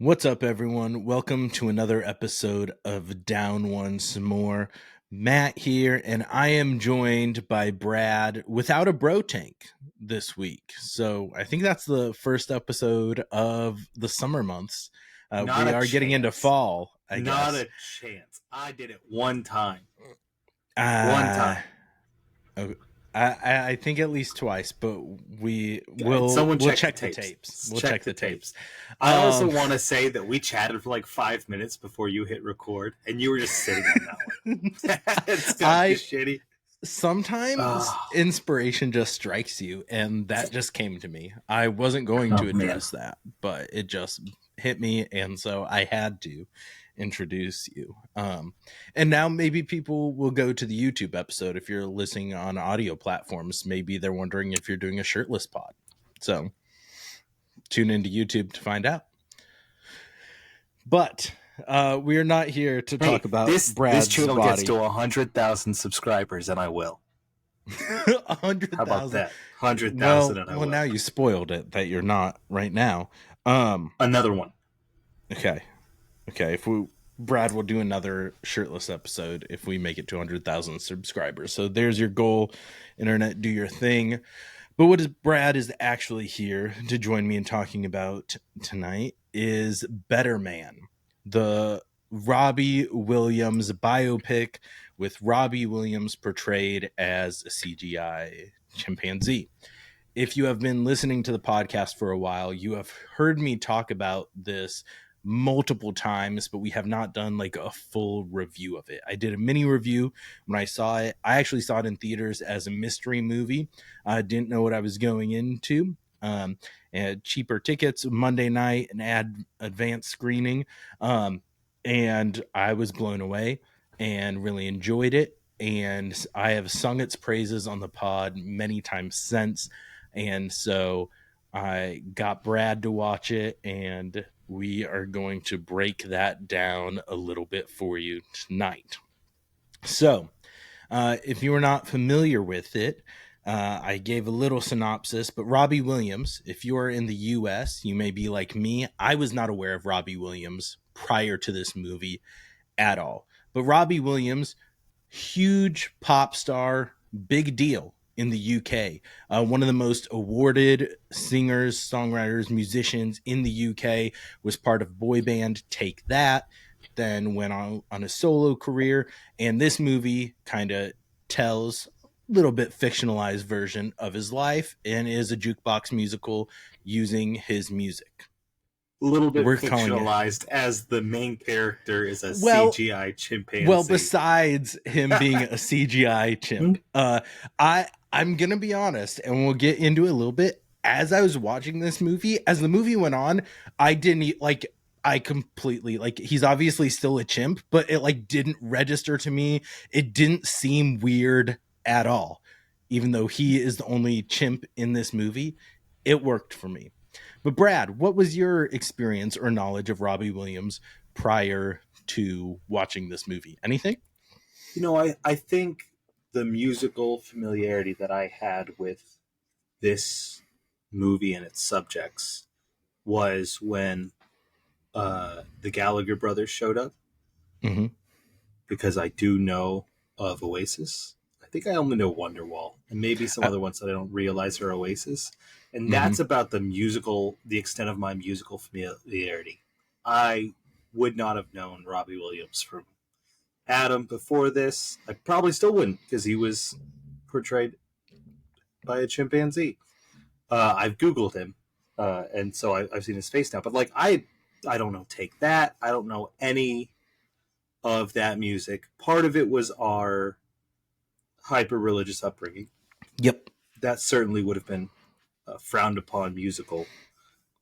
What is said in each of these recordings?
What's up, everyone? Welcome to another episode of Down One Some More. Matt here, and I am joined by Brad without a bro tank this week. So I think that's the first episode of the summer months. We are getting into fall, I guess. Not a chance. I did it one time. One time. I think at least twice, but we'll check the tapes. We'll check the tapes. I also want to say that we chatted for like 5 minutes before you hit record, and you were just sitting on that one. It's gonna be shitty. Sometimes inspiration just strikes you, and that just came to me. I wasn't going to address that, but it just hit me, and so I had to introduce you. And now maybe people will go to the YouTube episode. If you're listening on audio platforms, maybe they're wondering if you're doing a shirtless pod. So tune into YouTube to find out. But we are not here to talk about Brad's this channel body. gets to 100,000 subscribers, and I will. 100,000. How about that? 100,000, and I will. Well, now you spoiled it that you're not right now. Another one. Okay, Brad will do another shirtless episode if we make it to 100,000 subscribers. So there's your goal, internet, do your thing. But Brad is actually here to join me in talking about tonight is Better Man, the Robbie Williams biopic with Robbie Williams portrayed as a CGI chimpanzee. If you have been listening to the podcast for a while, you have heard me talk about this multiple times, but we have not done like a full review of it. I did a mini review when I saw it. I actually saw it in theaters as a mystery movie. I didn't know what I was going into. And cheaper tickets Monday night, an advanced screening. And I was blown away and really enjoyed it. And I have sung its praises on the pod many times since. And so I got Brad to watch it, and we are going to break that down a little bit for you tonight. So, if you are not familiar with it, I gave a little synopsis, but Robbie Williams, if you are in the US, you may be like me. I was not aware of Robbie Williams prior to this movie at all. But Robbie Williams, huge pop star, big deal in the UK. One of the most awarded singers, songwriters, musicians in the UK, was part of boy band Take That, then went on a solo career. And this movie kind of tells a little bit fictionalized version of his life and is a jukebox musical using his music. A little bit fictionalized as the main character is a CGI chimpanzee. Well, besides him being a CGI chimp, I'm going to be honest, and we'll get into it a little bit. As I was watching this movie, as the movie went on, I completely, he's obviously still a chimp, but it didn't register to me. It didn't seem weird at all. Even though he is the only chimp in this movie, it worked for me. But Brad, what was your experience or knowledge of Robbie Williams prior to watching this movie? Anything? I think the musical familiarity that I had with this movie and its subjects was when the Gallagher brothers showed up. Mm-hmm. Because I do know of Oasis. I think I only know Wonderwall and maybe some other ones that I don't realize are Oasis. And that's about the extent of my musical familiarity. I would not have known Robbie Williams from Adam before this. I probably still wouldn't, because he was portrayed by a chimpanzee. I've Googled him, and so I've seen his face now. But I don't know Take That. I don't know any of that music. Part of it was our hyper-religious upbringing. Yep. That certainly would have been a frowned upon musical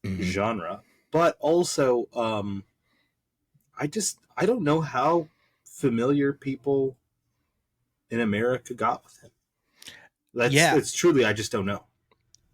genre. But also, I don't know how familiar people in America got with him. It's truly, I just don't know.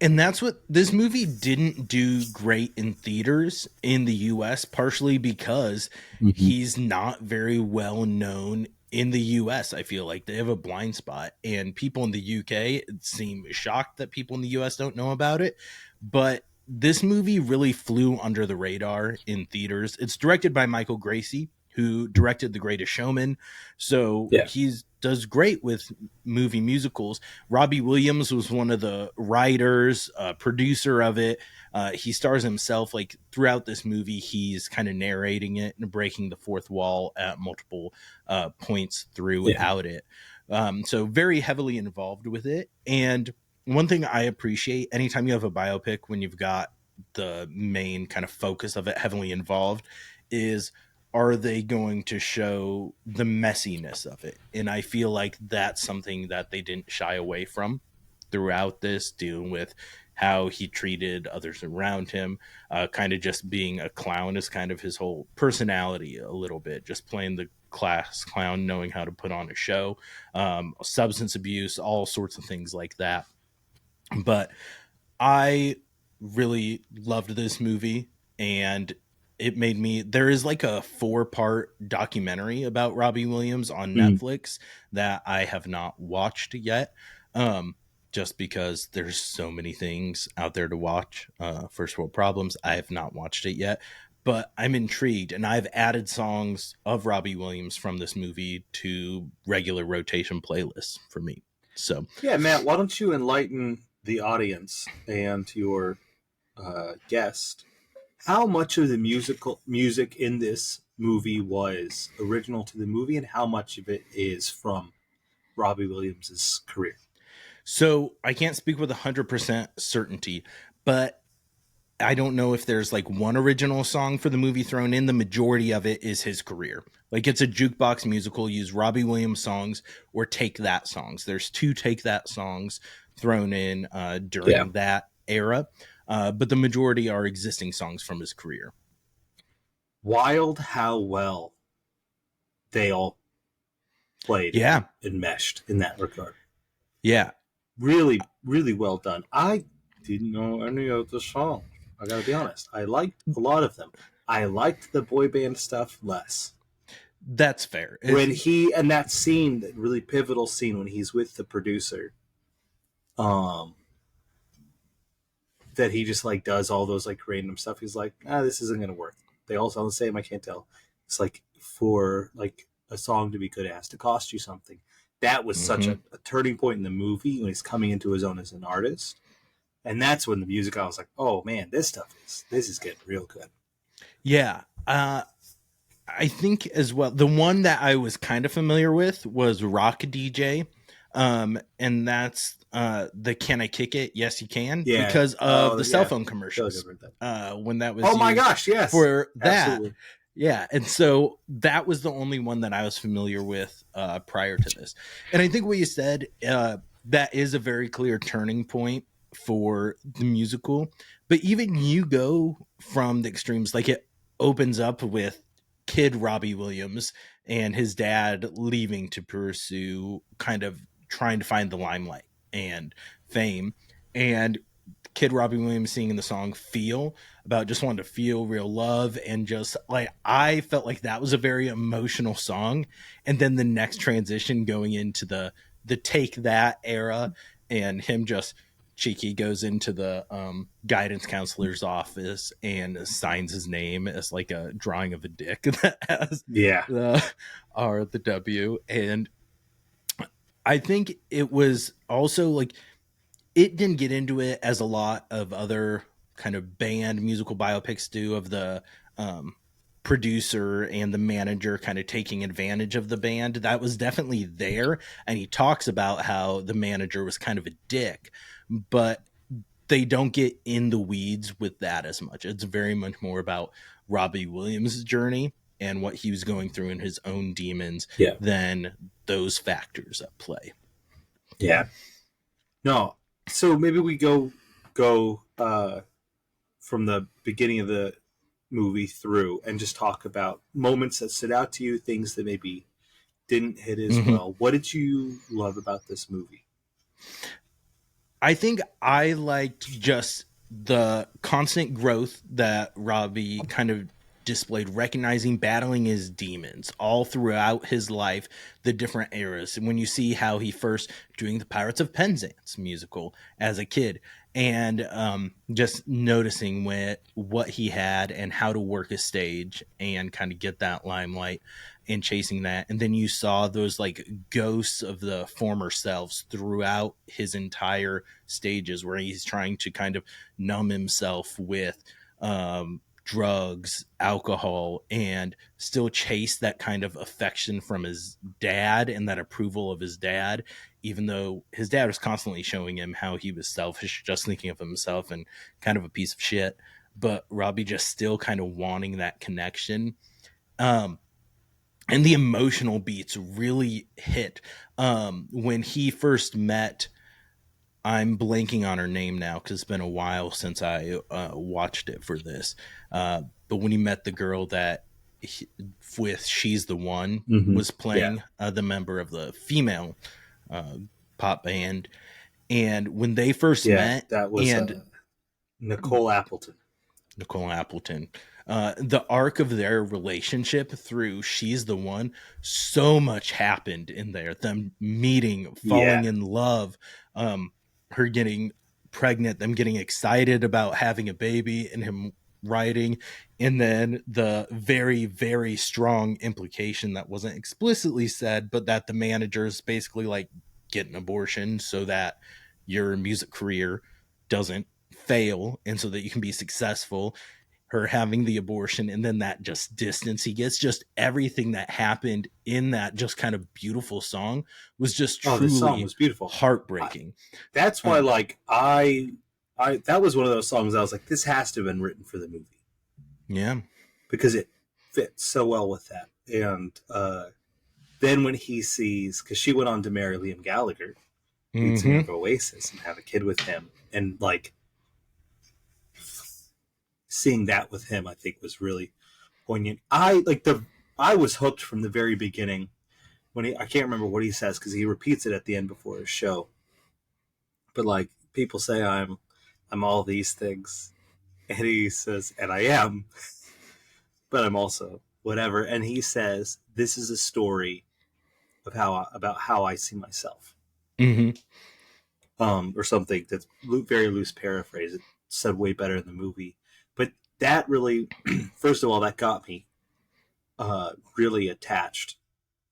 And that's what this movie didn't do great in theaters in the US, partially because he's not very well known in the US. I feel like they have a blind spot, and people in the UK seem shocked that people in the US don't know about it. But this movie really flew under the radar in theaters. It's directed by Michael Gracie, who directed The Greatest Showman. So Yeah. he's does great with movie musicals. Robbie Williams was one of the writers, producer of it. He stars himself like throughout this movie. He's kind of narrating it and breaking the fourth wall at multiple points Yeah. throughout it. So very heavily involved with it. And one thing I appreciate anytime you have a biopic, when you've got the main kind of focus of it heavily involved, is are they going to show the messiness of it? And I feel like that's something that they didn't shy away from throughout this, dealing with how he treated others around him, kind of just being a clown is kind of his whole personality a little bit, just playing the class clown, knowing how to put on a show, substance abuse, all sorts of things like that. But I really loved this movie, and it made me. There is like a 4-part documentary about Robbie Williams on Mm. Netflix that I have not watched yet. Um, just because there's so many things out there to watch. First world problems. I have not watched it yet, but I'm intrigued, and I've added songs of Robbie Williams from this movie to regular rotation playlists for me. So Yeah, Matt, why don't you enlighten the audience and your guest how much of the music in this movie was original to the movie and how much of it is from Robbie Williams' career? So I can't speak with 100% certainty, but I don't know if there's like one original song for the movie thrown in. The majority of it is his career. Like it's a jukebox musical, use Robbie Williams songs or Take That songs. There's 2 Take That songs thrown in during that era, but the majority are existing songs from his career. Wild how well they all played Yeah. and meshed in that regard. Yeah. Really, really well done. I didn't know any of the songs. I gotta be honest. I liked a lot of them. I liked the boy band stuff less. That's fair. When he and that scene, that really pivotal scene when he's with the producer, that he just like does all those like random stuff. He's like, this isn't gonna work. They all sound the same. I can't tell. It's like for like a song to be good, it has to cost you something. That was such a turning point in the movie when he's coming into his own as an artist. And that's when the music, I was like, oh man, this is getting real good. Yeah. I think as well, the one that I was kind of familiar with was Rock DJ. And that's the Can I Kick It? Yes, you can. Yeah. Because of the cell phone commercials. When that was oh my gosh, yes. For that. Absolutely. Yeah. And so that was the only one that I was familiar with prior to this. And I think what you said, that is a very clear turning point for the musical. But even you go from the extremes, like it opens up with kid Robbie Williams and his dad leaving to pursue kind of trying to find the limelight and fame, and kid Robbie Williams singing the song Feel, about just wanting to feel real love, and just like I felt like that was a very emotional song. And then the next transition going into the Take That era, and him just cheeky goes into the guidance counselor's office and signs his name as like a drawing of a dick that has the R, the W. And I think it was also like, it didn't get into it as a lot of other kind of band musical biopics do, of the producer and the manager kind of taking advantage of the band. That was definitely there. And he talks about how the manager was kind of a dick, but they don't get in the weeds with that as much. It's very much more about Robbie Williams' journey and what he was going through in his own demons than those factors at play. Yeah. No. So maybe we go from the beginning of the movie through and just talk about moments that stood out to you, things that maybe didn't hit as well. What did you love about this movie? I think I liked just the constant growth that Robbie kind of displayed, recognizing, battling his demons all throughout his life, the different eras. And when you see how he first doing the Pirates of Penzance musical as a kid, and just noticing what he had and how to work a stage and kind of get that limelight and chasing that. And then you saw those like ghosts of the former selves throughout his entire stages, where he's trying to kind of numb himself with drugs, alcohol, and still chase that kind of affection from his dad and that approval of his dad, even though his dad was constantly showing him how he was selfish, just thinking of himself and kind of a piece of shit. But Robbie just still kind of wanting that connection. And the emotional beats really hit. When he first met, I'm blanking on her name now because it's been a while since I watched it for this. But when he met the girl that with She's the One was playing, the member of the female pop band, and when they first met, that was Nicole Appleton. The arc of their relationship through She's the One, so much happened in there. Them meeting, falling in love, her getting pregnant, them getting excited about having a baby, and him writing, and then the very, very strong implication that wasn't explicitly said, but that the managers basically like get an abortion so that your music career doesn't fail and so that you can be successful. Her having the abortion, and then that just distance he gets, just everything that happened in that just kind of beautiful song was just truly the song was beautiful, heartbreaking. That's why like I that was one of those songs I was like, this has to have been written for the movie. Yeah, because it fits so well with that. And then when he sees, because she went on to marry Liam Gallagher, lead singer of Oasis, and have a kid with him, and like seeing that with him, I think was really poignant. I was hooked from the very beginning when I can't remember what he says because he repeats it at the end before his show. But like, people say I'm all these things, and he says, and I am, but I'm also whatever. And he says, this is a story of about how I see myself. Or something that's very loose paraphrase. It said way better in the movie. But that really, first of all, that got me really attached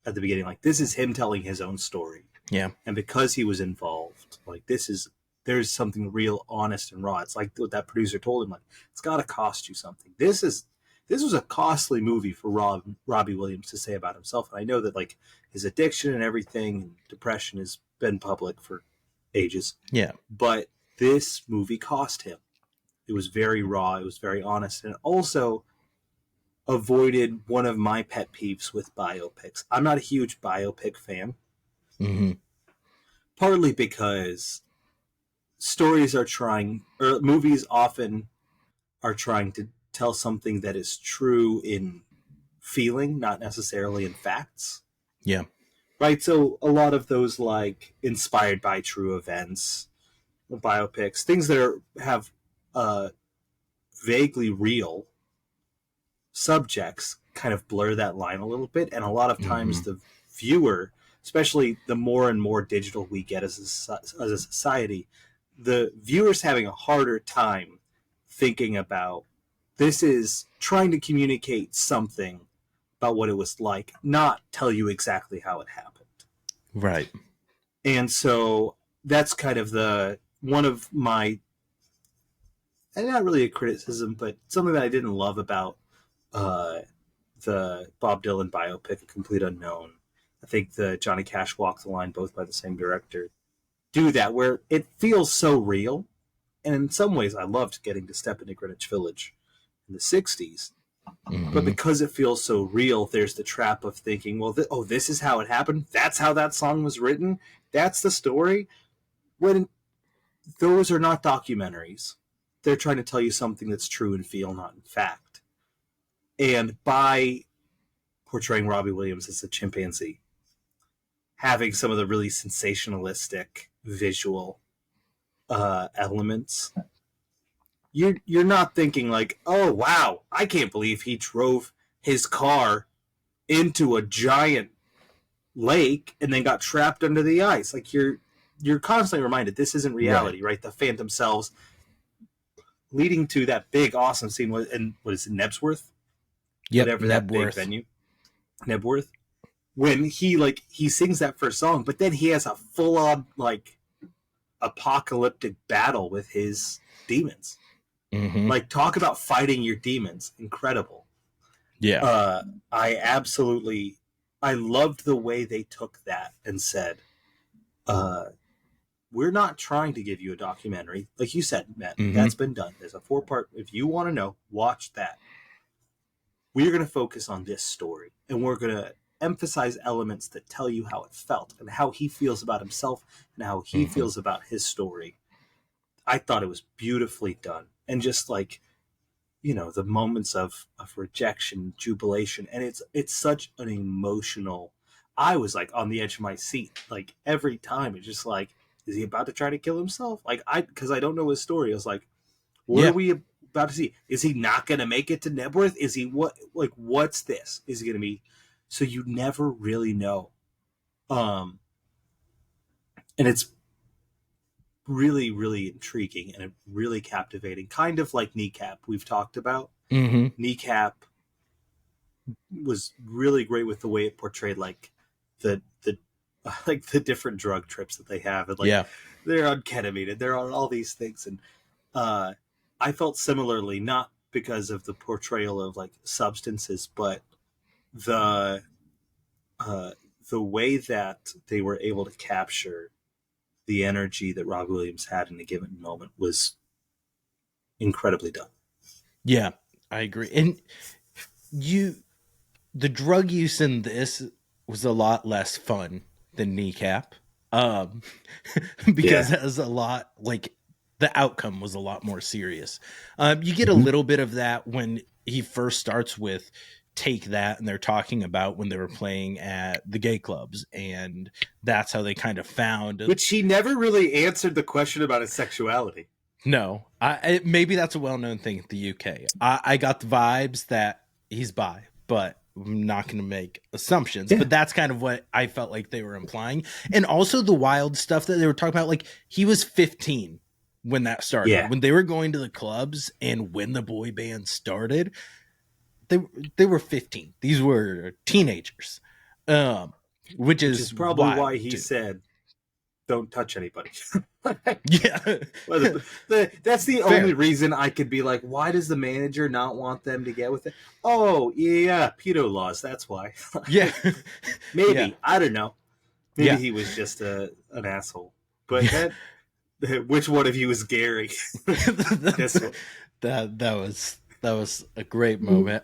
at the beginning. Like, this is him telling his own story. Yeah. And because he was involved, like, there's something real honest and raw. It's like what that producer told him, like, it's got to cost you something. This was a costly movie for Robbie Williams to say about himself. And I know that, like, his addiction and everything, and depression has been public for ages. Yeah. But this movie cost him. It was very raw. It was very honest. And it also avoided one of my pet peeves with biopics. I'm not a huge biopic fan. Partly because movies often are trying to tell something that is true in feeling, not necessarily in facts. Yeah. Right? So a lot of those, like, inspired by true events, biopics, things that have vaguely real subjects, kind of blur that line a little bit. And a lot of times the viewer, especially the more and more digital we get as a society, the viewer's having a harder time thinking about, this is trying to communicate something about what it was like, not tell you exactly how it happened. Right. And so that's kind of one of my, and not really a criticism, but something that I didn't love about the Bob Dylan biopic, A Complete Unknown. I think the Johnny Cash Walk the Line, both by the same director, do that, where it feels so real. And in some ways, I loved getting to step into Greenwich Village in the 60s. But because it feels so real, there's the trap of thinking, well, this is how it happened. That's how that song was written. That's the story. When those are not documentaries. They're trying to tell you something that's true in feel, not in fact. And by portraying Robbie Williams as a chimpanzee, having some of the really sensationalistic visual elements, you're not thinking like, oh wow, I can't believe he drove his car into a giant lake and then got trapped under the ice. Like, you're you're constantly reminded this isn't reality, right? The Phantom selves, leading to that big awesome scene with, and what is it, Nebsworth, Yep, whatever that big Nebworth. venue, Nebworth, when he sings that first song, but then he has a full on like apocalyptic battle with his demons. Mm-hmm. Like, talk about fighting your demons, incredible. Yeah. I loved the way they took that and said, we're not trying to give you a documentary. Like you said, Matt, Mm-hmm. that's been done. There's a 4-part. If you want to know, watch that. We're going to focus on this story, and we're going to emphasize elements that tell you how it felt and how he feels about himself and how he Mm-hmm. feels about his story. I thought it was beautifully done. And just like, the moments of rejection, jubilation, and it's such an emotional. I was like on the edge of my seat, like every time. It's just like, is he about to try to kill himself? Like, because I don't know his story. I was like, what are we about to see? Is he not going to make it to Nebworth? Is he what's this? Is he going to be? So you never really know, and it's really, really intriguing and really captivating. Kind of like Kneecap we've talked about. Mm-hmm. Kneecap was really great with the way it portrayed like the like the different drug trips that they have, and like they're on ketamine and they're on all these things, and I felt similarly, not because of the portrayal of like substances, but the way that they were able to capture the energy that Robbie Williams had in a given moment was incredibly done. Yeah, I agree. And the drug use in this was a lot less fun than Kneecap, because it was a lot like the outcome was a lot more serious. You get a little bit of that when he first starts with Take That, and they're talking about when they were playing at the gay clubs, and that's how they kind of found. Which he never really answered the question about his sexuality. No, maybe that's a well-known thing in the UK. I got the vibes that he's bi, but I'm not going to make assumptions. But that's kind of what I felt like they were implying. And also the wild stuff that they were talking about, like he was 15 when that started. Yeah. When they were going to the clubs and when the boy band started, they were 15. These were teenagers, which is probably why he said, "Don't touch anybody." Yeah. That's the only reason I could be like, why does the manager not want them to get with it? Oh, yeah, pedo laws. That's why. Yeah. Maybe. I don't know. Maybe he was just an asshole. But which one of you is Gary? This one. That was a great moment.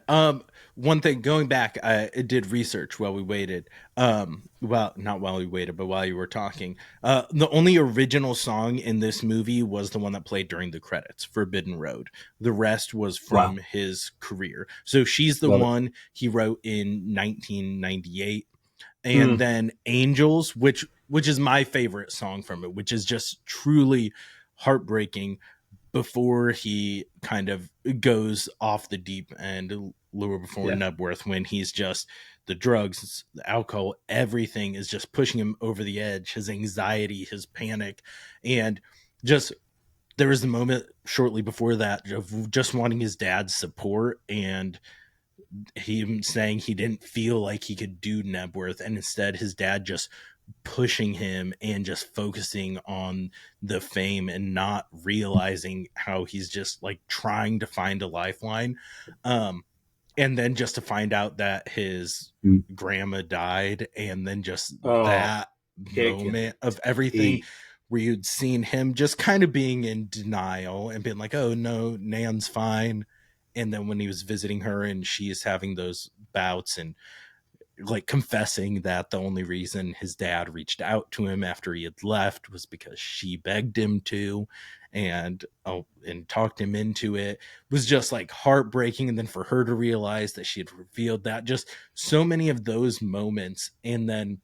One thing, going back, I did research while we waited. Well, not while we waited, but while you were talking. The only original song in this movie was the one that played during the credits, Forbidden Road. The rest was from his career. So She's the One he wrote in 1998. And then Angels, which is my favorite song from it, which is just truly heartbreaking, before he kind of goes off the deep end, Lure Before Nebworth, when he's just the drugs, the alcohol, everything is just pushing him over the edge, his anxiety, his panic. And just there was the moment shortly before that of just wanting his dad's support, and him saying he didn't feel like he could do Nebworth, and instead his dad just pushing him and just focusing on the fame and not realizing how he's just like trying to find a lifeline. And then just to find out that his grandma died, and then just that moment of everything where you'd seen him just kind of being in denial and being like, oh no, Nan's fine. And then when he was visiting her and she's having those bouts and like confessing that the only reason his dad reached out to him after he had left was because she begged him to, and talked him into it, was just like heartbreaking. And then for her to realize that she had revealed that, just so many of those moments. And then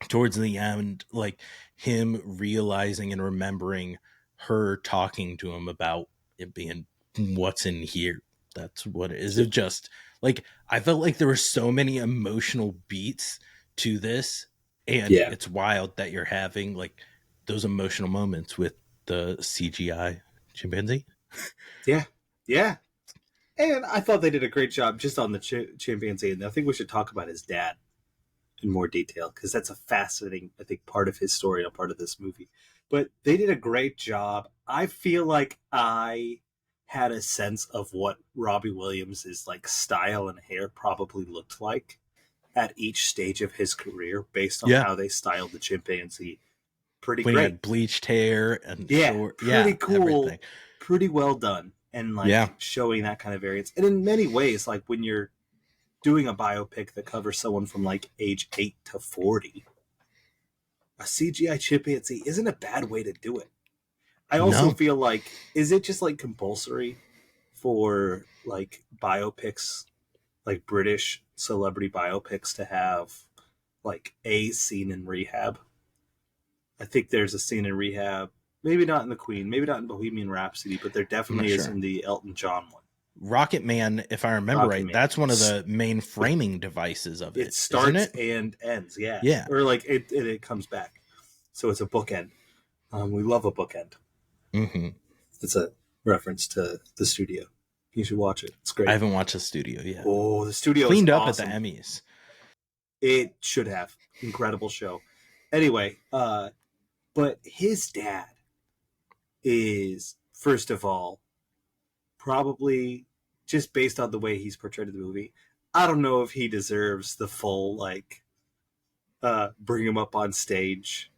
towards the end, like him realizing and remembering her talking to him about it being what's in here. That's what it is. It just like, I felt like there were so many emotional beats to this, and it's wild that you're having like those emotional moments with the CGI chimpanzee. Yeah, yeah. And I thought they did a great job just on the chimpanzee. And I think we should talk about his dad in more detail because that's a fascinating, I think, part of his story and a part of this movie. But they did a great job. I feel like I had a sense of what Robbie Williams' like style and hair probably looked like at each stage of his career based on Yeah, how they styled the chimpanzee. Pretty when he great. had bleached hair and Yeah, short, pretty yeah, cool. everything. Pretty well done. And Yeah, like showing that kind of variance. And in many ways, like when you're doing a biopic that covers someone from like age 8 to 40, a CGI chimpanzee isn't a bad way to do it. I also no, feel like, is it just like compulsory for like biopics, like British celebrity biopics, to have like a scene in rehab? I think there's a scene in rehab, maybe not in The Queen, maybe not in Bohemian Rhapsody, but there I'm not definitely is sure. in the Elton John one. Rocket Man, if I remember Rocky right, Man. that's one of the main framing devices of It it, isn't starts it? and ends, yeah, Yeah. or like it comes back, so it's a bookend. We love a bookend. Hmm. It's a reference to the studio. You should watch it. It's I great. haven't watched the studio yet. Oh, the studio is Cleaned up at the awesome. Emmys. It should have incredible show. Anyway, but his dad is first of all probably just based on the way he's portrayed in the movie. I don't know if he deserves the full like bring him up on stage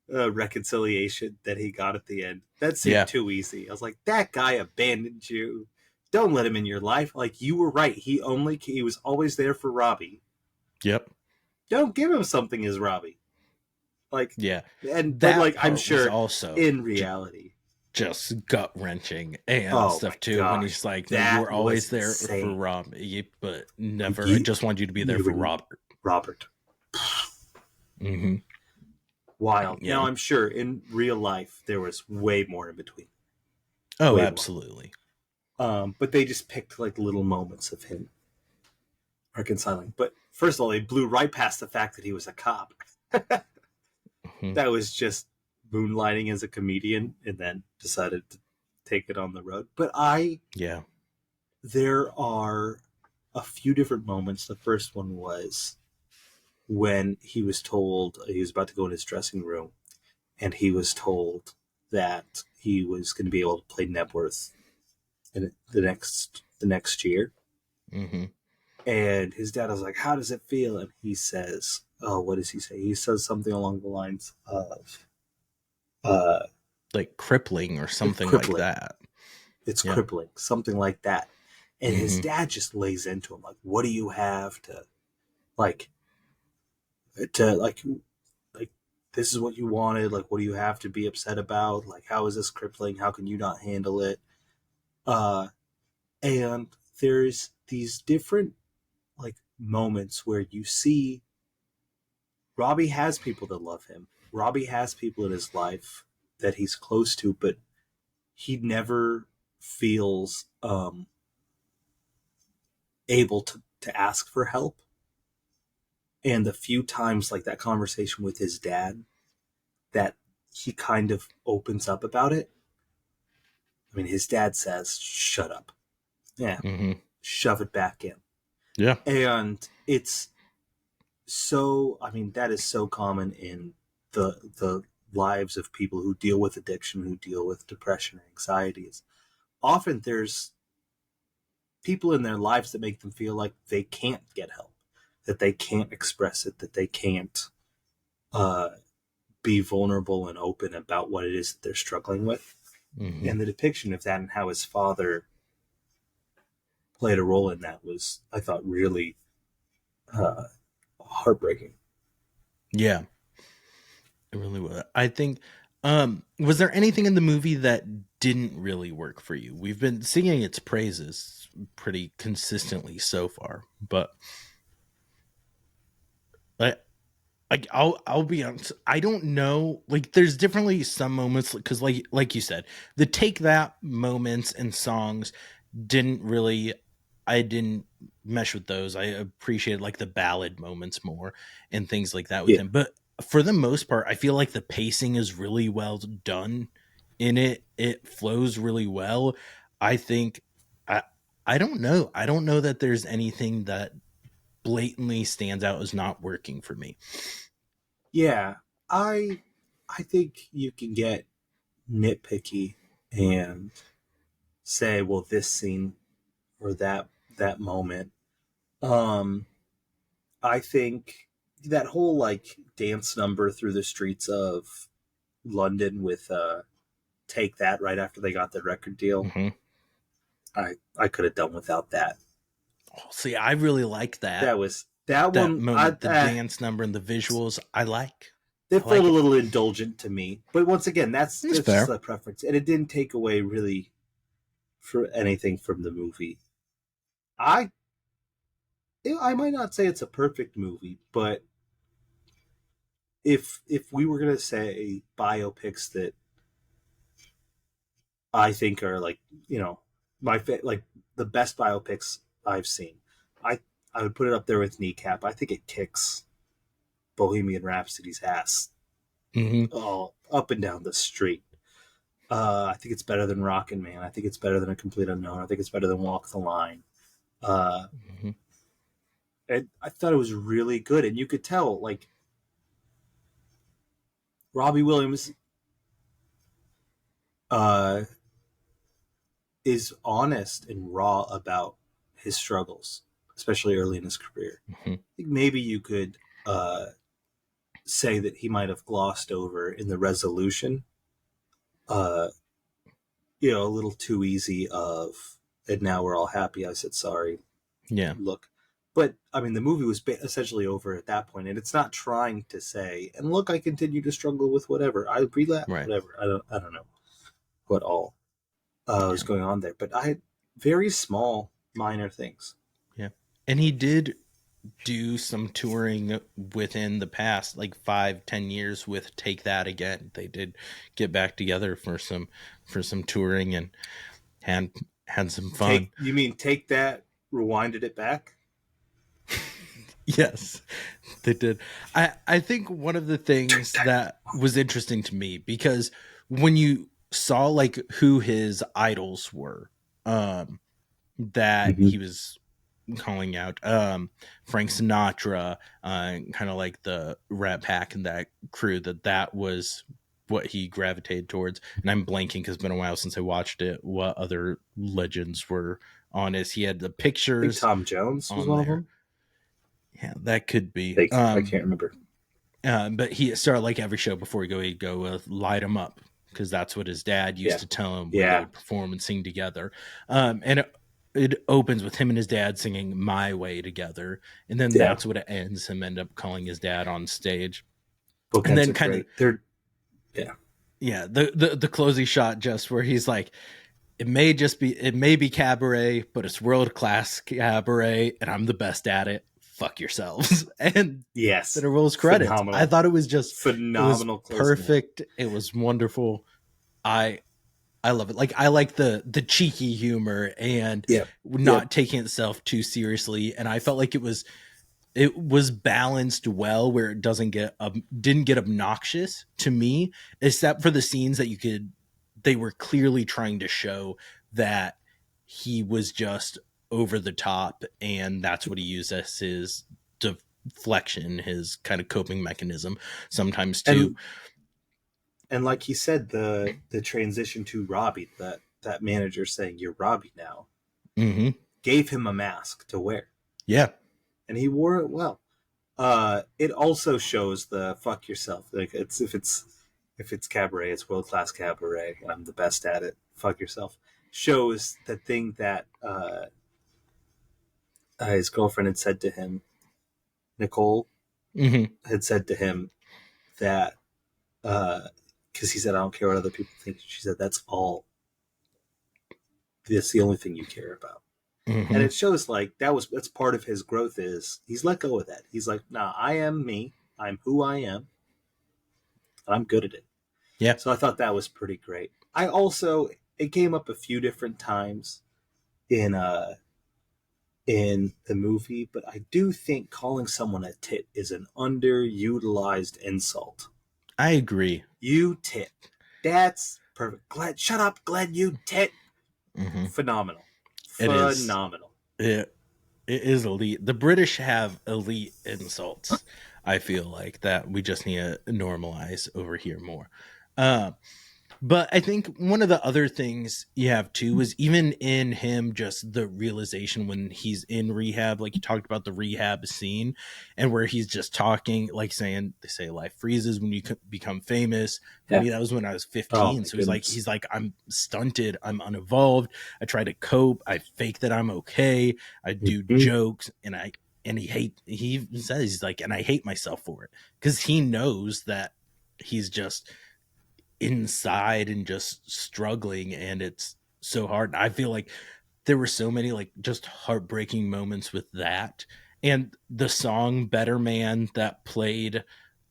reconciliation that he got at the end. That seemed Yeah. too easy. I was like, that guy abandoned you. Don't let him in your life. Like you were right. He was always there for Robbie. Yep. Don't give him something as Robbie. Like Yeah. but That like I'm part was sure also in reality. just gut wrenching and Oh my stuff too. When gosh, he's like, "No, you that were was always there for insane. Robbie, but never. I You, just wanted you to be there you for were Robert." Robert. Hmm. Wild. Now Yeah. I'm sure in real life there was way more in between. Oh, Way more. absolutely. But they just picked like little moments of him reconciling. But first of all, they blew right past the fact that he was a cop. Hmm. That was just moonlighting as a comedian and then decided to take it on the road. But Yeah. there are a few different moments. The first one was when he was told he was about to go in his dressing room and he was told that he was going to be able to play Nebworth in the next year. Hmm. And his dad was like, "How does it feel?" And he says, "Oh, what does he say?" He says something along the lines of, uh, Like crippling or something like "Crippling. that. It's Yeah. crippling," something like that. And his Hmm. dad just lays into him like, "What do you have like to like this is what you wanted? Like, what do you have to be upset about? Like, how is this crippling? How can you not handle it?" Uh, and there's these different like moments where you see Robbie has people that love him. Robbie has people in his life that he's close to, but he never feels able to ask for help. And the few times like that conversation with his dad that he kind of opens up about it. I mean, his dad says, "Shut up." Yeah. Hmm. Shove it back in. Yeah. And it's so, I mean, that is so common in the lives of people who deal with addiction, who deal with depression, anxieties. Often there's people in their lives that make them feel like they can't get help, that they can't express it, that they can't uh, be vulnerable and open about what it is that they're struggling with. Hmm. And the depiction of that and how his father played a role in that was, I thought, really uh, heartbreaking. Yeah. It really was. I think was there anything in the movie that didn't really work for you? We've been singing its praises pretty consistently so far, but I, I'll be honest. I don't know. Like, there's definitely some moments because, like you said, the take that moments and songs didn't really. I didn't mesh with those. I appreciated like the ballad moments more and things like that with Yeah. him. But for the most part, I feel like the pacing is really well done in it. It flows really well. I think I I don't know. I don't know that there's anything that blatantly stands out as not working for me. Yeah, I think you can get nitpicky and say, well, this scene or that moment. Um, I think that whole like dance number through the streets of London with "Take That" right after they got the record deal. Mm-hmm. I could have done without that. Oh, see, I really like That that one. moment, the dance number and the visuals. It I felt like a it. little indulgent to me, but once again, It's that's just fair. a preference, and it didn't take away really for anything from the movie. I I might not say it's a perfect movie, but if we were gonna say biopics that I think are like, you know, like the best biopics I've seen, I I would put it up there with Kneecap. I think it kicks Bohemian Rhapsody's ass Mm-hmm. all up and down the street. I think it's better than Rockin' Man. I think it's better than A Complete Unknown. I think it's better than Walk the Line. Uh, Mm-hmm. and I thought it was really good, and you could tell like Robbie Williams uh, is honest and raw about his struggles, especially early in his career. Mm-hmm. I think maybe you could uh, say that he might have glossed over in the resolution, uh, a little too easy of, and now we're all happy. I said sorry. Yeah. Look, but I mean, the movie was essentially over at that point, and it's not trying to say, and look, I continue to struggle with whatever. I relapse, Right. whatever. I don't know what all was Yeah. going on there, but I had very small, minor things. Yeah. And he did do some touring within the past like 5-10 years with Take That Again. They did get back together for some touring and had had some fun. You mean take that, rewinded it back? Yes, they did. I think one of the things that was interesting to me, because when you saw like who his idols were, that Mm-hmm. he was calling out, Frank Sinatra, kind of like the Rat Pack and that crew, that was what he gravitated towards. And I'm blanking because it's been a while since I watched it. What other legends were on his? He had the I think pictures Tom Jones was on one of there. them. Yeah, that could be. I can't remember. But he started like every show before he'd go light him up, because that's what his dad used Yeah, to tell him when they yeah, would perform and sing together. And it opens with him and his dad singing "My Way" together, and then yeah. that's what it ends. Him end up calling his dad on stage, and Bookends then are kind of, great. They're yeah, yeah, the closing shot just where he's like, it may be cabaret, but it's world class cabaret, and I'm the best at it. Fuck yourselves. And then yes, it rolls credits. I phenomenal, thought it was phenomenal closing line. perfect. It was wonderful. I I love it. Like, I like the cheeky humor and Yep, yep, not taking itself too seriously. And I felt like it was balanced well, where it didn't get obnoxious to me, except for the scenes that they were clearly trying to show that he was just over the top, and that's what he used as his deflection, his kind of coping mechanism sometimes too. and like he said, the transition to Robbie, that manager saying you're Robbie now, Hmm. gave him a mask to wear, Yeah. and he wore it well. It also shows the fuck yourself. Like if it's cabaret, it's world class cabaret. I'm the best at it. Fuck yourself. Shows the thing that his girlfriend had said to him. Nicole Hmm. had said to him that because he said, "I don't care what other people think." She said, "That's all. That's the only thing you care about." And Hmm. it shows like that's part of his growth is he's let go of that. He's like, "Nah, I am me. I'm who I am. And I'm good at it." Yeah. So I thought that was pretty great. I also it came up a few different times in in the movie, but I do think calling someone a tit is an underutilized insult. I agree. You tit. That's perfect. Glenn, shut up, Glenn, you tit. Hmm. Phenomenal. It is. Phenomenal. It is elite. The British have elite insults. I feel like that we just need to normalize over here more. Uh, But I think one of the other things you have too is even in him, just the realization when he's in rehab, like you talked about the rehab scene, and where he's just talking, like saying, they say life freezes when you become famous. For Yeah. me, that was when I was Oh 15. my So goodness. he's like, I'm stunted, I'm unevolved. I try to cope. I fake that I'm okay. I do Mhm. jokes, he says, he's like, and I hate myself for it because he knows that he's just inside and just struggling, and it's so hard. I feel like there were so many like just heartbreaking moments with that, and the song Better Man that played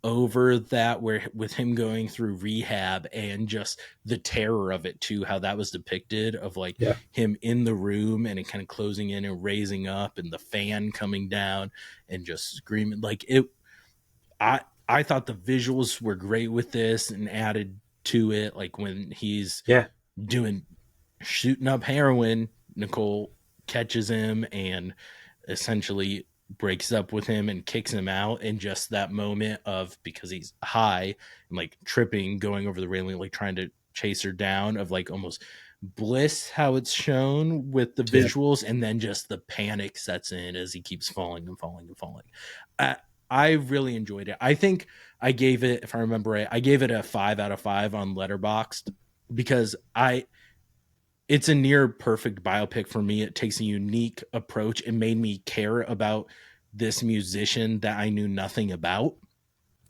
over that, where with him going through rehab and just the terror of it too, how that was depicted, of like Yeah. him in the room and it kind of closing in and raising up and the fan coming down and just screaming like it. I thought the visuals were great with this and added to it, like when he's Yeah. doing shooting up heroin, Nicole catches him and essentially breaks up with him and kicks him out, and just that moment of, because he's high and like tripping, going over the railing, like trying to chase her down, of like almost bliss how it's shown with the Yeah. visuals, and then just the panic sets in as he keeps falling and falling and falling. I, I really enjoyed it. I think I gave it, if I remember right, I gave it a 5 out of 5 on Letterboxd, because I it's a near perfect biopic for me. It takes a unique approach. It made me care about this musician that I knew nothing about,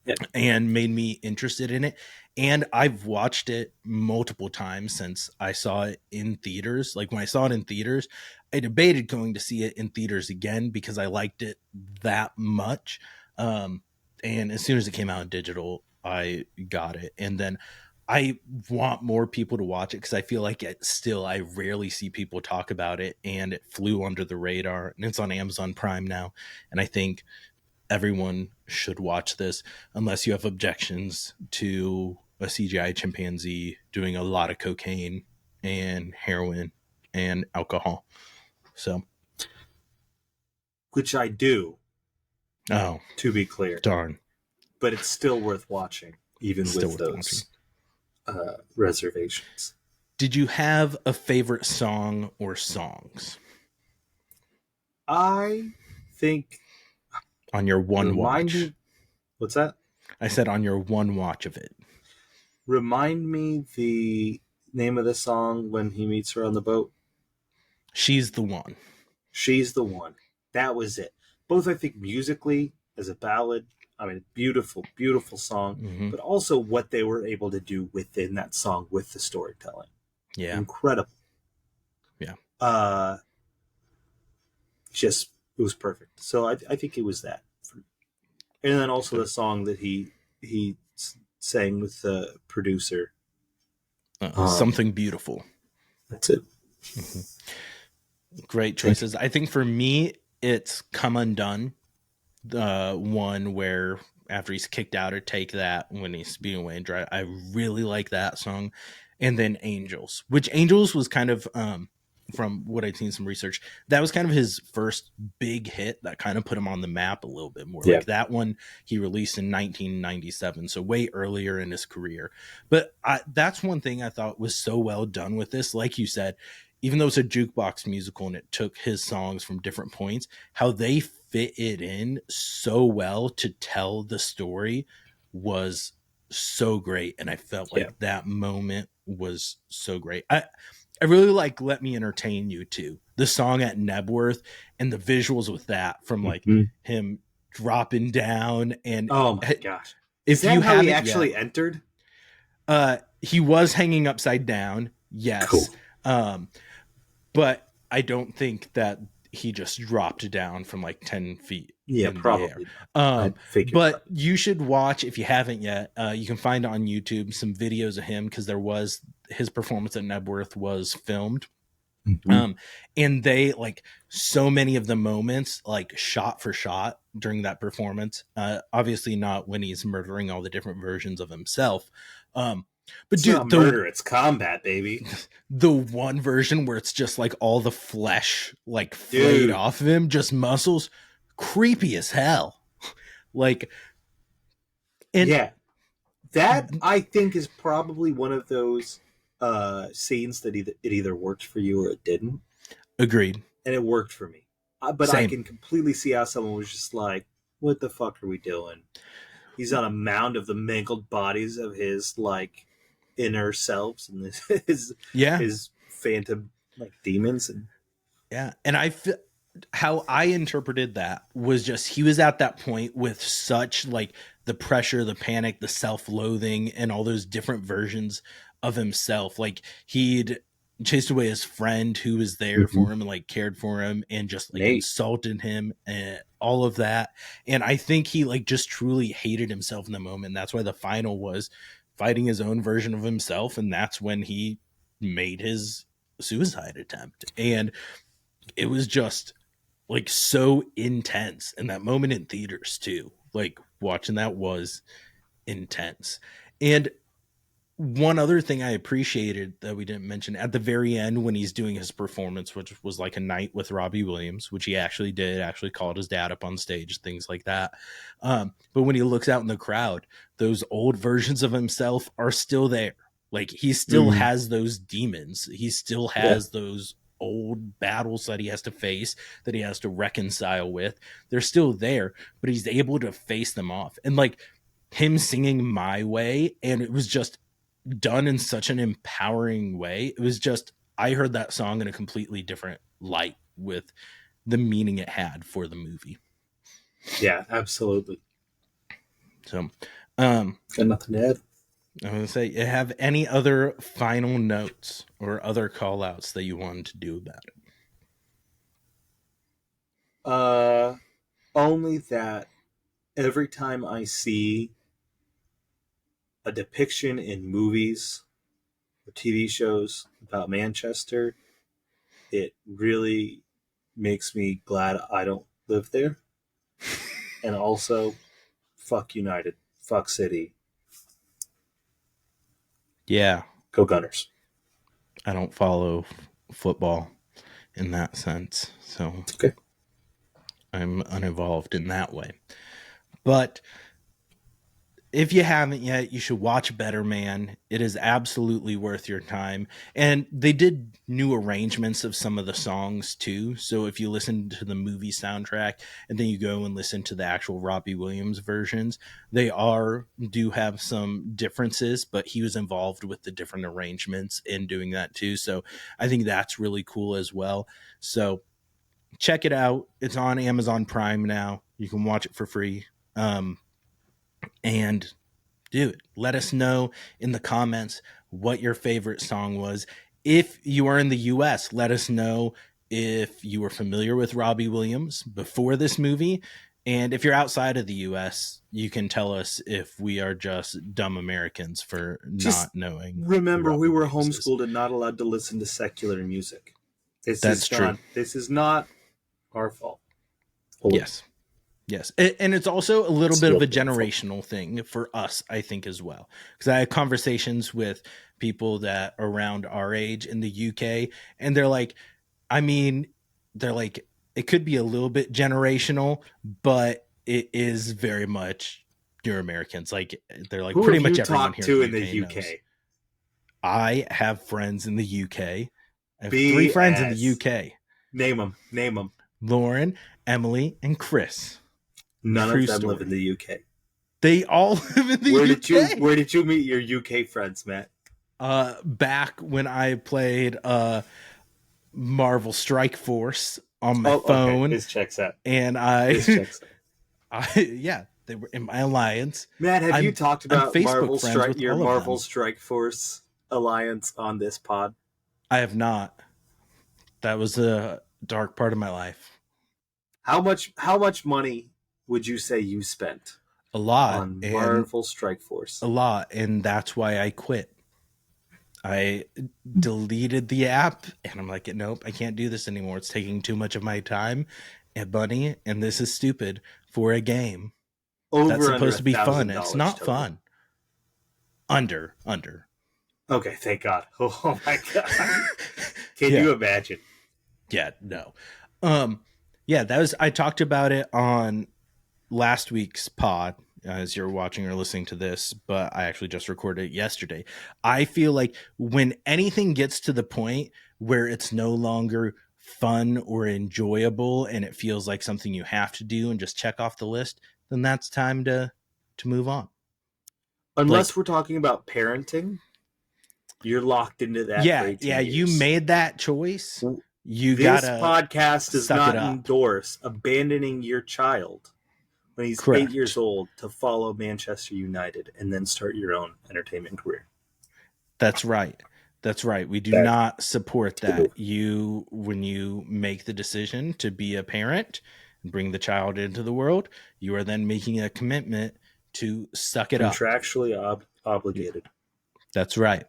Yeah. and made me interested in it. And I've watched it multiple times since I saw it in theaters. Like when I saw it in theaters, I debated going to see it in theaters again because I liked it that much. Um, and as soon as it came out in digital, I got it. And then I want more people to watch it because I feel like I rarely see people talk about it, and it flew under the radar, and it's on Amazon Prime now. And I think everyone should watch this unless you have objections to a CGI chimpanzee doing a lot of cocaine and heroin and alcohol. So, Which I do, oh, to be clear, darn. but it's still worth watching, even It's still with worth watching. those reservations. Did you have a favorite song or songs I think on your one remind watch? me what's that? I said on your one watch of it. Remind me the name of the song when he meets her on the boat. She's the One. She's the One. That was it. Both, I think, musically as a ballad. I mean, beautiful, beautiful song, Mm-hmm. but also what they were able to do within that song with the storytelling. Yeah. Incredible. Yeah. Just, it was perfect. So I think it was that. And then also the song that he sang with the producer. Something Beautiful. That's it. Mm-hmm. Great choices. I think for me, it's Come Undone, the one where after he's kicked out, or Take That when he's speeding away and drive. I really like that song. And then Angels, which Angels was kind of, from what I'd seen some research, that was kind of his first big hit that kind of put him on the map a little bit more. Yeah. Like that one he released in 1997, so way earlier in his career. But that's one thing I thought was so well done with this. Like you said, even though it's a jukebox musical and it took his songs from different points, how they fit it in so well to tell the story was so great. And I felt like that moment was so great. I really like Let Me Entertain You too. The song at Nebworth and the visuals with that, from like him dropping down. And oh my gosh. If Is that you how he haven't actually yet, entered? He was hanging upside down. Yes. Cool. But I don't think that he just dropped down from like 10 feet. Yeah, in probably. The air. But that. you should watch, if you haven't yet, you can find on YouTube some videos of him, because there was his performance at Nebworth was filmed. Mhm. um and they like so many of the moments like shot for shot during that performance, obviously not when he's murdering all the different versions of himself, but It's not dude, murder, it's combat, baby. the one version where it's just like all the flesh like flayed Dude. off of him, just muscles, creepy as hell. Like, and Yeah. That I think is probably one of those scenes that it either worked for you or it didn't. agreed. And it worked for me. But I Same. can completely see how someone was just like, what the fuck are we doing? He's on a mound of the mangled bodies of his like inner selves and Yeah. his phantom like demons. And Yeah. And how I interpreted that was just he was at that point with such like the pressure, the panic, the self-loathing, and all those different versions of himself. Like he'd chased away his friend who was there for him and like cared for him and just like Nate. insulted him and all of that. And I think he like just truly hated himself in the moment. That's why the final was fighting his own version of himself. And that's when he made his suicide attempt. And it was just like so intense, and that moment in theaters too, like watching that was intense. And one other thing I appreciated that we didn't mention at the very end when he's doing his performance, which was like a night with Robbie Williams, which he actually did, actually called his dad up on stage, things like that. But when he looks out in the crowd, those old versions of himself are still there. Like he still has those demons. He still has those old battles that he has to face, that he has to reconcile with. They're still there, but he's able to face them off. And like him singing My Way, and it was just done in such an empowering way. It was just, I heard that song in a completely different light with the meaning it had for the movie. Yeah, absolutely. So, got nothing to add. I was gonna say, you have any other final notes or other call outs that you wanted to do about it? Only that every time I see a depiction in movies or TV shows about Manchester, it really makes me glad I don't live there. And also, fuck United, fuck City, Yeah, go Gunners. I don't follow football in that sense, so Okay. I'm uninvolved in that way. But if you haven't yet, you should watch Better Man. It is absolutely worth your time. And they did new arrangements of some of the songs too. So if you listen to the movie soundtrack and then you go and listen to the actual Robbie Williams versions, they do have some differences, but he was involved with the different arrangements in doing that too. So I think that's really cool as well. So check it out. It's on Amazon Prime now. You can watch it for free. And dude, let us know in the comments what your favorite song was. If you are in the US, let us know if you were familiar with Robbie Williams before this movie. And if you're outside of the US, you can tell us if we are just dumb Americans for Just not knowing. remember, we were Williams homeschooled and not allowed to listen to secular music. That's true. This is not our fault. Yes. Yes. And it's also a little bit of a generational thing for us, I think, as well. Because I had conversations with people that are around our age in the UK, and they're like, it could be a little bit generational, but it is very much you're Americans. Like, they're like, Who pretty have much you everyone talked here to in in the the UK knows. UK? I have friends in the UK. I have 3 friends in the UK. Name them. Lauren, Emily, and Chris. None True of them story. live in the UK. They all live in the UK. Where did you meet your UK friends, Matt? Back when I played Marvel Strike Force on my phone. Okay. This checks out. And yeah, they were in my alliance. Matt, have you talked about your Marvel Strike Force alliance on this pod? I have not. That was a dark part of my life. How much money would you say you spent? A lot on Marvel Strike Force. A lot, and that's why I quit. I deleted the app and I'm like, nope, I can't do this anymore. It's taking too much of my time and money, and this is stupid for a game that's Over under supposed a to be fun. thousand It's dollars not total. fun. Under. Okay, thank God. Oh my God. Can Yeah. you imagine? Yeah, no. Um, yeah, that was I talked about it on last week's pod as you're watching or listening to this, but I actually just recorded it yesterday. I feel like when anything gets to the point where it's no longer fun or enjoyable and it feels like something you have to do and just check off the list, then that's time to move on. Unless Like, we're talking about parenting, you're locked into that for yeah, 18 you years. made that choice. You This gotta podcast does suck it not up. endorse abandoning your child when he's 8 years Correct. old to follow Manchester United and then start your own entertainment career. That's right. That's right. We do That's not support the move. that. When you make the decision to be a parent and bring the child into the world, you are then making a commitment to suck it up. Contractually Yeah, obligated. that's right.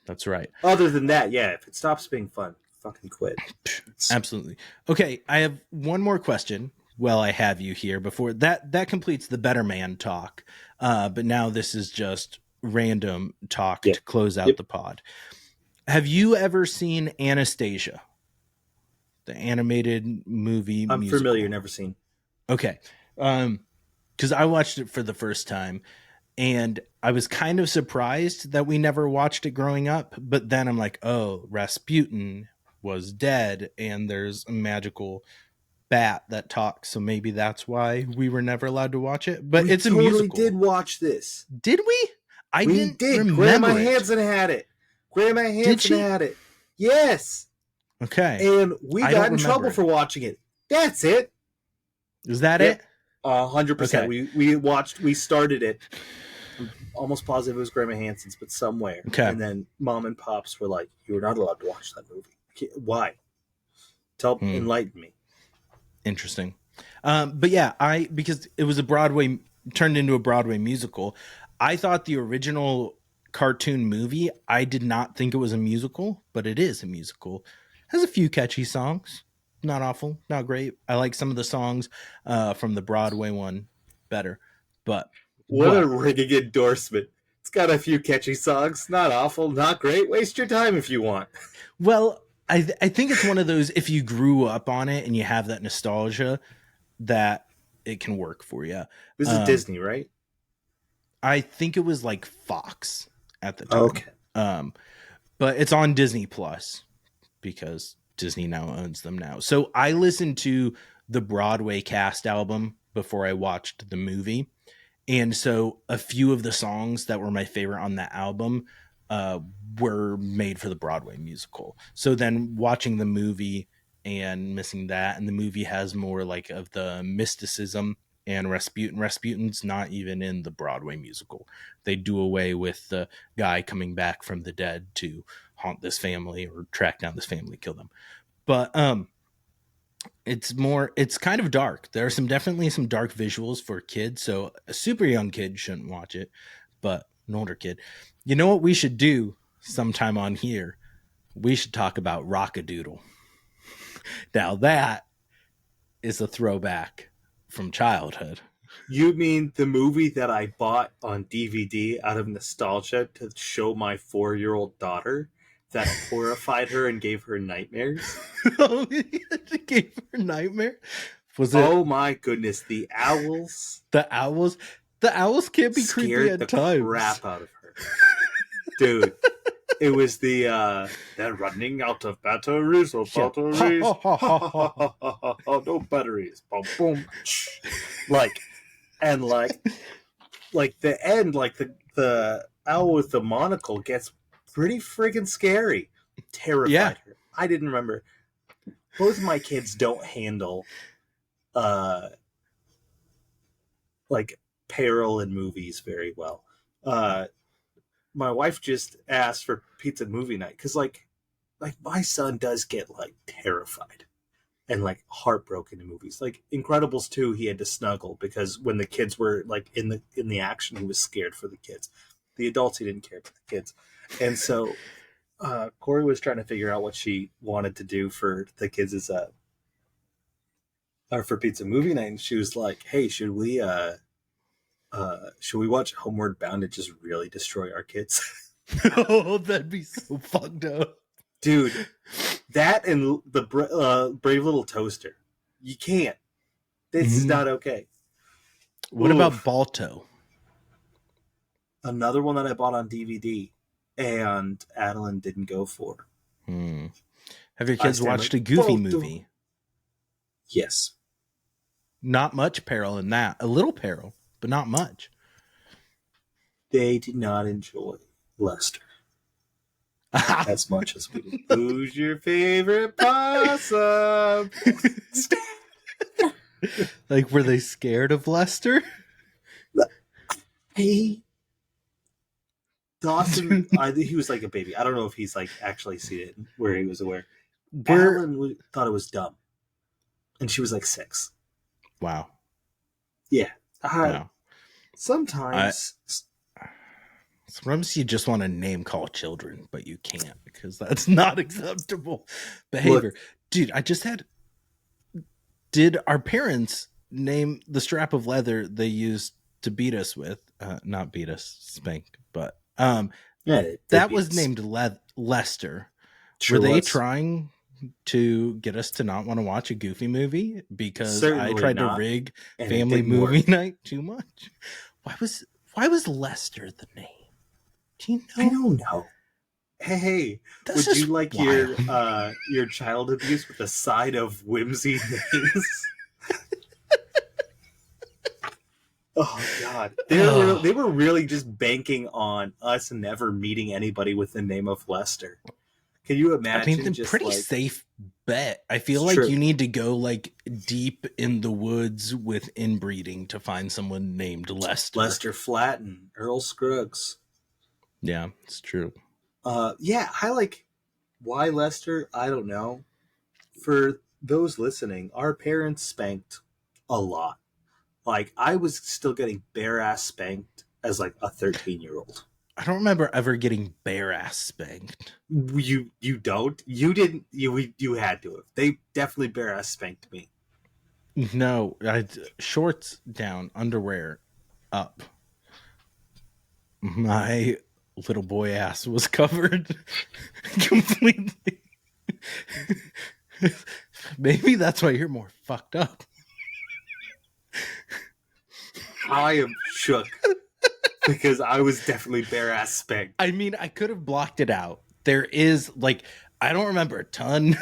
That's right. Other than that, yeah, if it stops being fun, fucking quit. Absolutely. Okay, I have one more question. Well, I have you here before that completes the better man talk. But now this is just random talk Yep. to close out Yep. the pod. Have you ever seen Anastasia, the animated movie I'm musical? familiar, never seen. Okay. Because I watched it for the first time and I was kind of surprised that we never watched it growing up. But then I'm like, oh, Rasputin was dead and there's a magical bat that talks. So maybe that's why we were never allowed to watch it. But We it's a totally musical. did watch this. Did we? I We didn't did. remember Grandma it. Hanson had it. Grandma Hanson she? had it. Yes. Okay. And we I got don't in remember trouble it. for watching it. That's it. Is that Yep. it? 100%. Okay. We started it. I'm almost positive it was Grandma Hanson's, but somewhere. Okay. And then Mom and Pops were like, "You were not allowed to watch that movie. Why? Enlighten me." Interesting. But yeah, because it was turned into a Broadway musical. I thought the original cartoon movie, I did not think it was a musical, but it is a musical. Has a few catchy songs. Not awful, not great. I like some of the songs from the Broadway one better. But What a ringing endorsement. It's got a few catchy songs. Not awful, not great. Waste your time if you want. Well, I think it's one of those, if you grew up on it and you have that nostalgia, that it can work for you. This is Disney, right? I think it was like Fox at the time. Okay. But it's on Disney Plus because Disney now owns them now. So I listened to the Broadway cast album before I watched the movie. And so a few of the songs that were my favorite on that album were made for the Broadway musical. So then watching the movie and missing that, and the movie has more like of the mysticism and Rasputin's not even in the Broadway musical. They do away with the guy coming back from the dead to haunt this family or track down this family, kill them. But it's kind of dark. There are definitely some dark visuals for kids, so a super young kid shouldn't watch it, but an older kid. You know what we should do sometime on here? We should talk about Rock-a-Doodle. Now that is a throwback from childhood. You mean the movie that I bought on DVD out of nostalgia to show my 4-year-old daughter that horrified her and gave her nightmares? It gave her nightmare. Was it? Oh my goodness, the owls! The owls. The owls can't be creepy at times. Crap out of her, dude. It was the they're running out of batteries or batteries. Oh, no batteries. Boom, boom. Like the end, like the owl with the monocle gets pretty friggin' scary. Terrified her. I didn't remember. Both of my kids don't handle like peril in movies very well. My wife just asked for pizza movie night because like my son does get like terrified and like heartbroken in movies. Like Incredibles 2, he had to snuggle because when the kids were like in the action, he was scared for the kids. The adults, he didn't care for the kids, and so Corey was trying to figure out what she wanted to do for the kids' or for pizza movie night, and she was like, "Hey, should we watch Homeward Bound and just really destroy our kids?" Oh, that'd be so fucked up, Dude. That and the Brave Little Toaster. You can't. This is not okay. What about Balto? Another one that I bought on DVD, and Adeline didn't go for. Have your kids watched a Goofy movie? Yes. Not much peril in that. A little peril, but not much. They did not enjoy Lester as much as we did. Who's your favorite possum? Like, were they scared of Lester? Hey, Dawson, he was like a baby. I don't know if he's like actually seen it where he was aware. Alan thought it was dumb, and she was like 6. Wow. Yeah. Wow. Sometimes you just want to name call children, but you can't because that's not acceptable behavior. Look, dude, did our parents name the strap of leather they used to beat us with? Not beat us, spank, but that was named Lester. Sure. Were they trying to get us to not want to watch a Goofy movie because I tried to rig family movie night too much? Why was Lester the name? Do you know? I don't know. Hey, would you like your child abuse with a side of whimsy names? Oh God, they were really just banking on us never meeting anybody with the name of Lester. Can you imagine? I mean, just pretty safe bet. I feel like you need to go like deep in the woods with inbreeding to find someone named Lester. Lester Flatton, Earl Scruggs. Yeah, it's true. Yeah, I like why Lester. I don't know. For those listening, our parents spanked a lot. Like, I was still getting bare ass spanked as like a 13-year-old. I don't remember ever getting bare ass spanked. You don't? You didn't? You had to have. They definitely bare ass spanked me. No, shorts down, underwear up. My little boy ass was covered completely. Maybe that's why you're more fucked up. I am shook because I was definitely bare ass spanked. I mean, I could have blocked it out. There is like, I don't remember a ton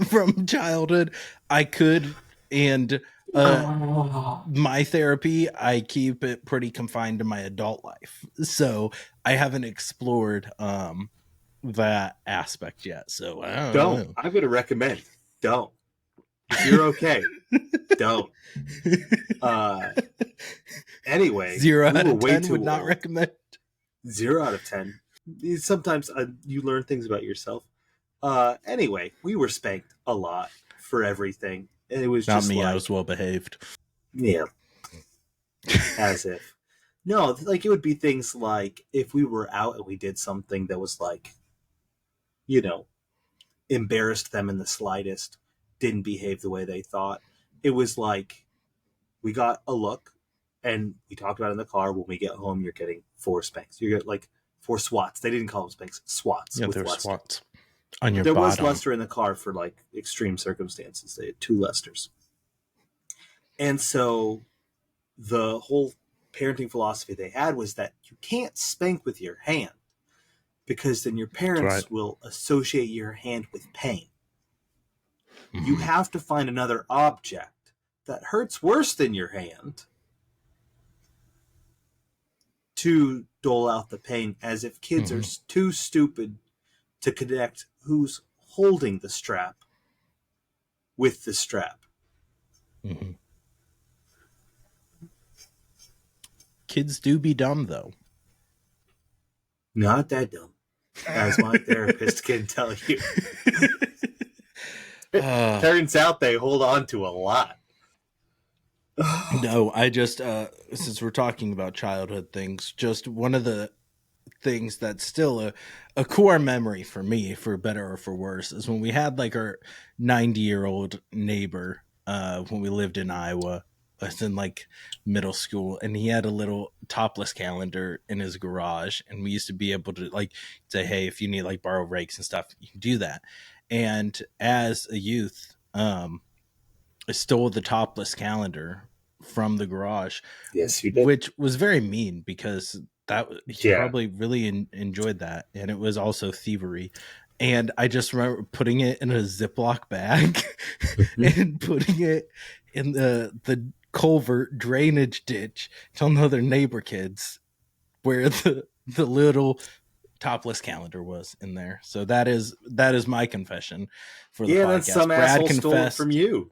from childhood. I could, and my therapy, I keep it pretty confined to my adult life. So I haven't explored that aspect yet. So I don't know. I'm going to recommend. Don't. If you're okay, don't. Anyway, 0 out of 10 would not recommend. 0 out of 10. Sometimes you learn things about yourself. Anyway, we were spanked a lot for everything. And it was not just me. like, I was well behaved. Yeah. As if. No, like it would be things like if we were out and we did something that was like, you know, embarrassed them in the slightest, didn't behave the way they thought. It was like we got a look and we talked about it in the car. When we get home, you're getting 4 spanks. You get like 4 swats. They didn't call them spanks, swats. Yeah, with there were Lester. swats on your There bottom. was Lester in the car for like extreme circumstances. They had 2 Lesters. And so the whole parenting philosophy they had was that you can't spank with your hand because then your parents will associate your hand with pain. Mm-hmm. You have to find another object that hurts worse than your hand to dole out the pain, as if kids are too stupid to connect who's holding the strap with the strap. Mm-hmm. Kids do be dumb, though. Not that dumb, as my therapist can tell you. Turns out they hold on to a lot. No, I just, since we're talking about childhood things, just one of the things that's still a core memory for me, for better or for worse, is when we had like our 90-year-old neighbor when we lived in Iowa. I was in like middle school, and he had a little topless calendar in his garage, and we used to be able to like say, hey, if you need like borrow rakes and stuff, you can do that. And as a youth, I stole the topless calendar from the garage. Yes, you did. Which was very mean, because he probably really enjoyed that, and it was also thievery. And I just remember putting it in a Ziploc bag and putting it in the culvert drainage ditch, telling other neighbor kids where the little topless calendar was in there. So that is my confession for the podcast. That's some Brad asshole stole it from you.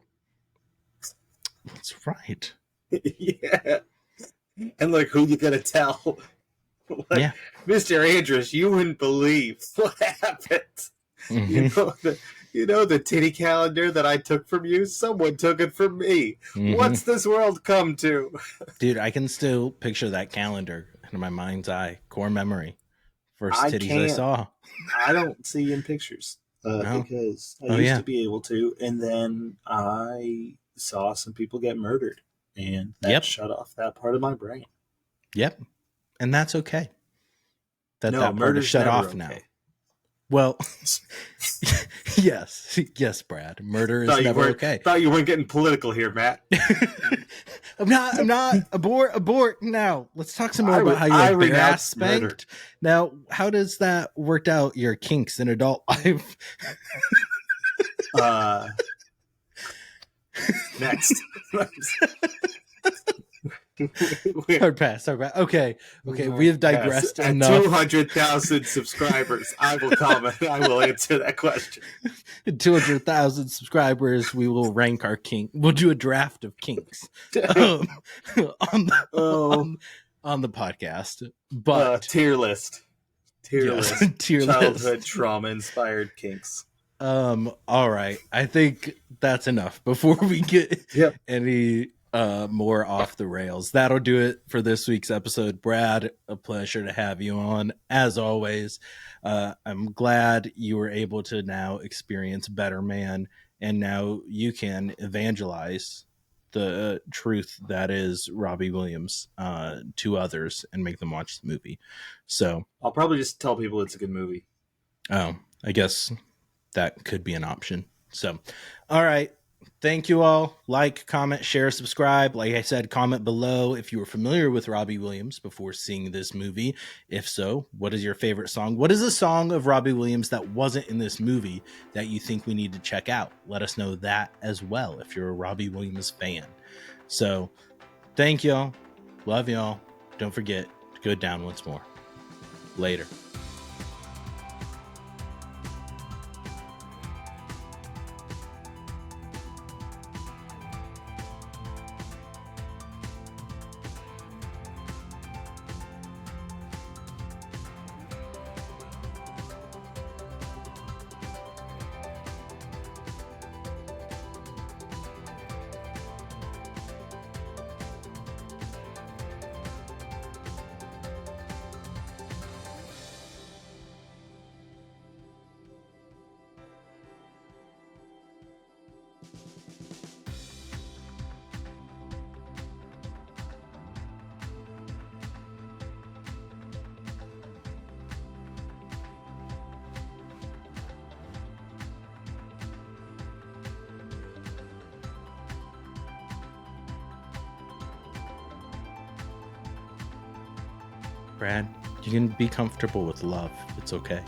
That's right. Yeah. And like, who you gonna tell? Like, yeah, Mr. Andrus, you wouldn't believe what happened. Mm-hmm. You know the titty calendar that I took from you? Someone took it from me. Mm-hmm. What's this world come to? Dude, I can still picture that calendar in my mind's eye. Core memory. First titties I saw. I don't see in pictures because I used to be able to, and then I saw some people get murdered, and that shut off that part of my brain. Yep. And that's okay. That murder shut off now. Well, yes, Brad. Murder is never okay. Thought you weren't getting political here, Matt. I'm not. Abort. Now, let's talk some more about how you were ass spanked. Murder. Now, how does that work out your kinks in adult life? Next. Hard pass. Okay. We have digressed enough. At 200,000 subscribers, I will comment. I will answer that question. At 200,000 subscribers, we will rank our kink. We'll do a draft of kinks on the podcast. But tier list. Childhood trauma inspired kinks. All right. I think that's enough before we get any more off the rails. That'll do it for this week's episode. Brad, a pleasure to have you on as always. I'm glad you were able to now experience Better Man, and now you can evangelize the truth that is Robbie Williams to others and make them watch the movie. So I'll probably just tell people it's a good movie. Oh, I guess that could be an option. So, all right. Thank you all. Like, comment, share, subscribe. Like I said, comment below if you were familiar with Robbie Williams before seeing this movie. If so, what is your favorite song? What is a song of Robbie Williams that wasn't in this movie that you think we need to check out? Let us know that as well if you're a Robbie Williams fan. So, thank y'all. Love y'all. Don't forget to go down once more. Later. Brad, you can be comfortable with love. It's okay.